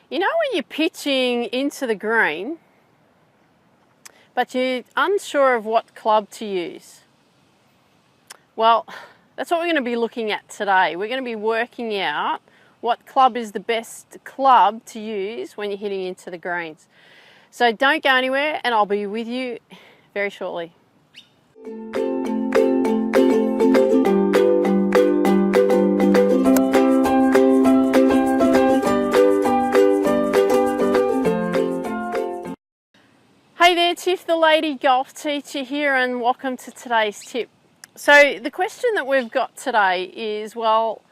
You know when you're pitching into the green, but you're unsure of what club to use? Well, that's what we're going to be looking at today. We're going to be working out what club is the best club to use when you're hitting into the greens. So don't go anywhere and I'll be with you very shortly. Hey there, Tiff the Lady Golf Teacher here, and welcome to today's tip. So the question that we've got today is, well,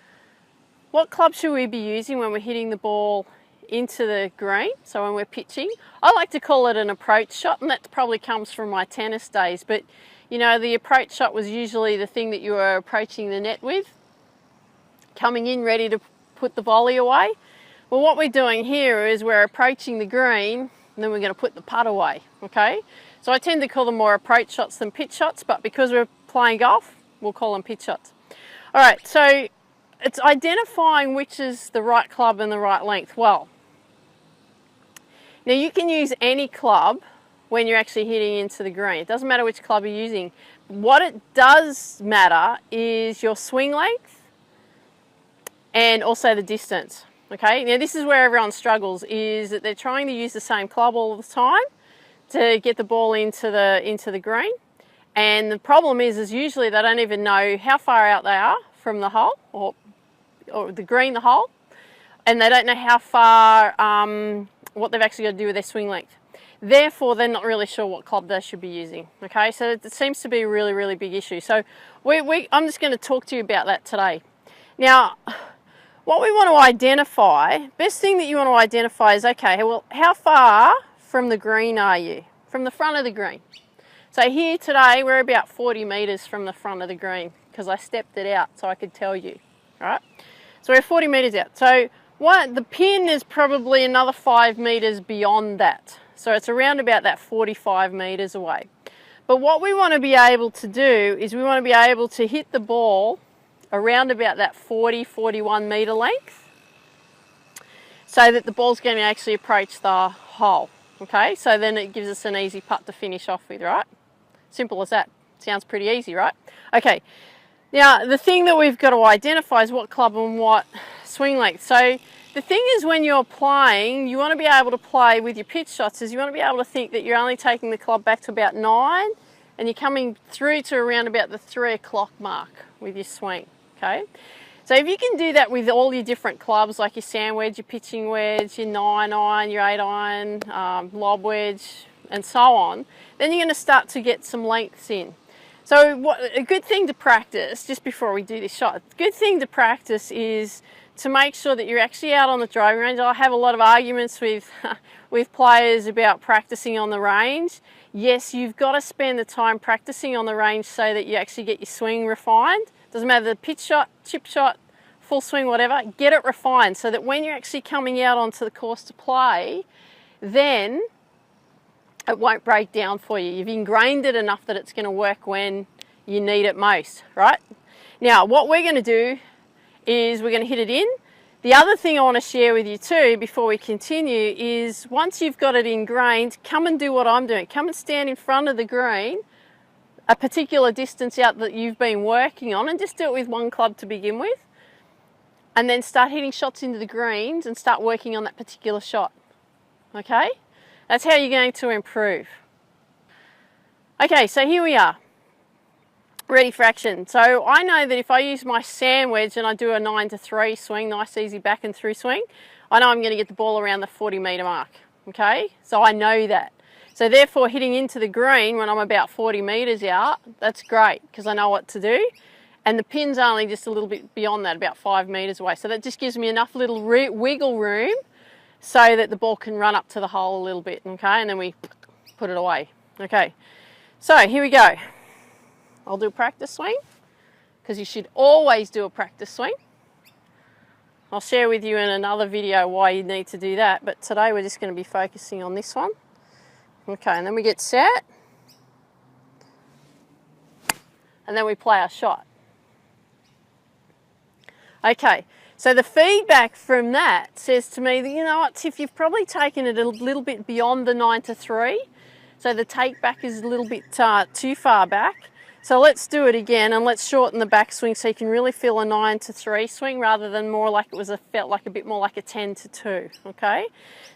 what club should we be using when we're hitting the ball into the green? So when we're pitching, I like to call it an approach shot, and that probably comes from my tennis days, but you know, the approach shot was usually the thing that you were approaching the net with, coming in ready to put the volley away. Well, what we're doing here is we're approaching the green and then we're going to put the putt away, okay? So I tend to call them more approach shots than pitch shots, but because we're playing golf, we'll call them pitch shots. All right, so it's identifying which is the right club and the right length. Well, now you can use any club when you're actually hitting into the green. It doesn't matter which club you're using. What it does matter is your swing length and also the distance. Okay, now this is where everyone struggles, is that they're trying to use the same club all the time to get the ball into the green, and the problem is usually they don't even know how far out they are from the hole or the green, the hole, and they don't know how far what they've actually got to do with their swing length. Therefore, they're not really sure what club they should be using. Okay, so it seems to be a really big issue. So I'm just going to talk to you about that today. Now, what we want to identify, best thing that you want to identify is, okay, well, how far from the green are you? From the front of the green. So here today, we're about 40 metres from the front of the green because I stepped it out so I could tell you, all right? So we're 40 metres out. So the pin is probably another 5 metres beyond that. So it's around about that 45 metres away. But what we want to be able to do is we want to be able to hit the ball around about that 40-41 metre length so that the ball's going to actually approach the hole. Okay, so then it gives us an easy putt to finish off with, right? Simple as that. Sounds pretty easy, right? Okay, now the thing that we've got to identify is what club and what swing length. So the thing is, when you're playing, you want to be able to play with your pitch shots, is you want to be able to think that you're only taking the club back to about 9 and you're coming through to around about the 3 o'clock mark with your swing. Okay, so if you can do that with all your different clubs, like your sand wedge, your pitching wedge, your 9-iron, your 8-iron, lob wedge, and so on, then you're going to start to get some lengths in. So a good thing to practice, just before we do this shot, a good thing to practice is to make sure that you're actually out on the driving range. I have a lot of arguments with players about practicing on the range. Yes, you've got to spend the time practicing on the range so that you actually get your swing refined. Doesn't matter the pitch shot, chip shot, full swing, whatever, get it refined so that when you're actually coming out onto the course to play, then it won't break down for you. You've ingrained it enough that it's going to work when you need it most, right? Now, what we're going to do is we're going to hit it in. The other thing I want to share with you too before we continue is, once you've got it ingrained, come and do what I'm doing. Come and stand in front of the green a particular distance out that you've been working on, and just do it with one club to begin with, and then start hitting shots into the greens and start working on that particular shot. Okay, that's how you're going to improve. Okay, so here we are, ready for action. So I know that if I use my sand wedge and I do a 9-3 swing, nice easy back and through swing, I know I'm going to get the ball around the 40 metre mark. Okay, so I know that. So therefore, hitting into the green when I'm about 40 metres out, that's great because I know what to do. And the pin's only just a little bit beyond that, about 5 metres away. So that just gives me enough little wiggle room so that the ball can run up to the hole a little bit, okay? And then we put it away. Okay, so here we go. I'll do a practice swing because you should always do a practice swing. I'll share with you in another video why you need to do that, but today we're just going to be focusing on this one. Okay, and then we get set, and then we play our shot. Okay, So the feedback from that says to me that, you know what, Tiff, you've probably taken it a little bit beyond the 9 to 3. So the take back is a little bit too far back. So let's do it again, and let's shorten the backswing so you can really feel a 9 to 3 swing rather than more like it was felt like a bit more like a 10 to 2, okay?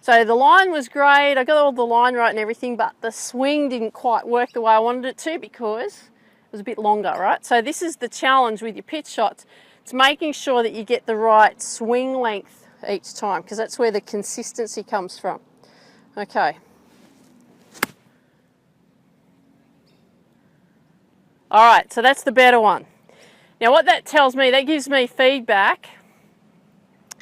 So the line was great, I got all the line right and everything, but the swing didn't quite work the way I wanted it to because it was a bit longer, right? So this is the challenge with your pitch shots. It's making sure that you get the right swing length each time, because that's where the consistency comes from. Okay. All right, so that's the better one. Now what that tells me, that gives me feedback,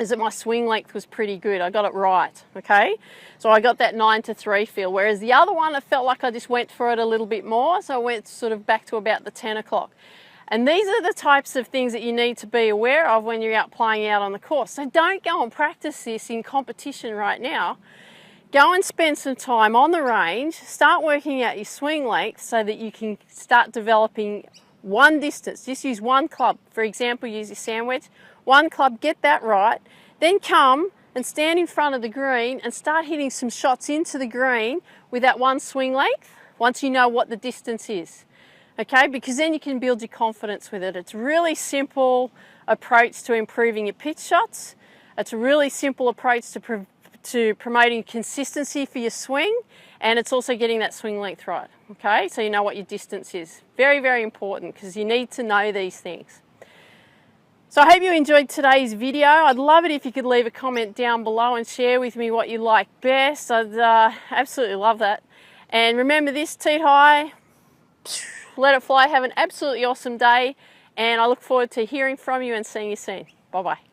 is that my swing length was pretty good. I got it right, okay? So I got that 9 to 3 feel, whereas the other one, I felt like I just went for it a little bit more, so I went sort of back to about the 10 o'clock. And these are the types of things that you need to be aware of when you're out playing out on the course. So don't go and practice this in competition right now. Go and spend some time on the range, start working out your swing length so that you can start developing one distance. Just use one club. For example, use your sand wedge. One club, get that right. Then come and stand in front of the green and start hitting some shots into the green with that one swing length once you know what the distance is. Okay, because then you can build your confidence with it. It's a really simple approach to improving your pitch shots. It's a really simple approach to promoting consistency for your swing, and it's also getting that swing length right. Okay, so you know what your distance is. Very, very important, because you need to know these things. So I hope you enjoyed today's video. I'd love it if you could leave a comment down below and share with me what you like best. I'd absolutely love that. And remember this, teet high, let it fly, have an absolutely awesome day, and I look forward to hearing from you and seeing you soon. Bye-bye.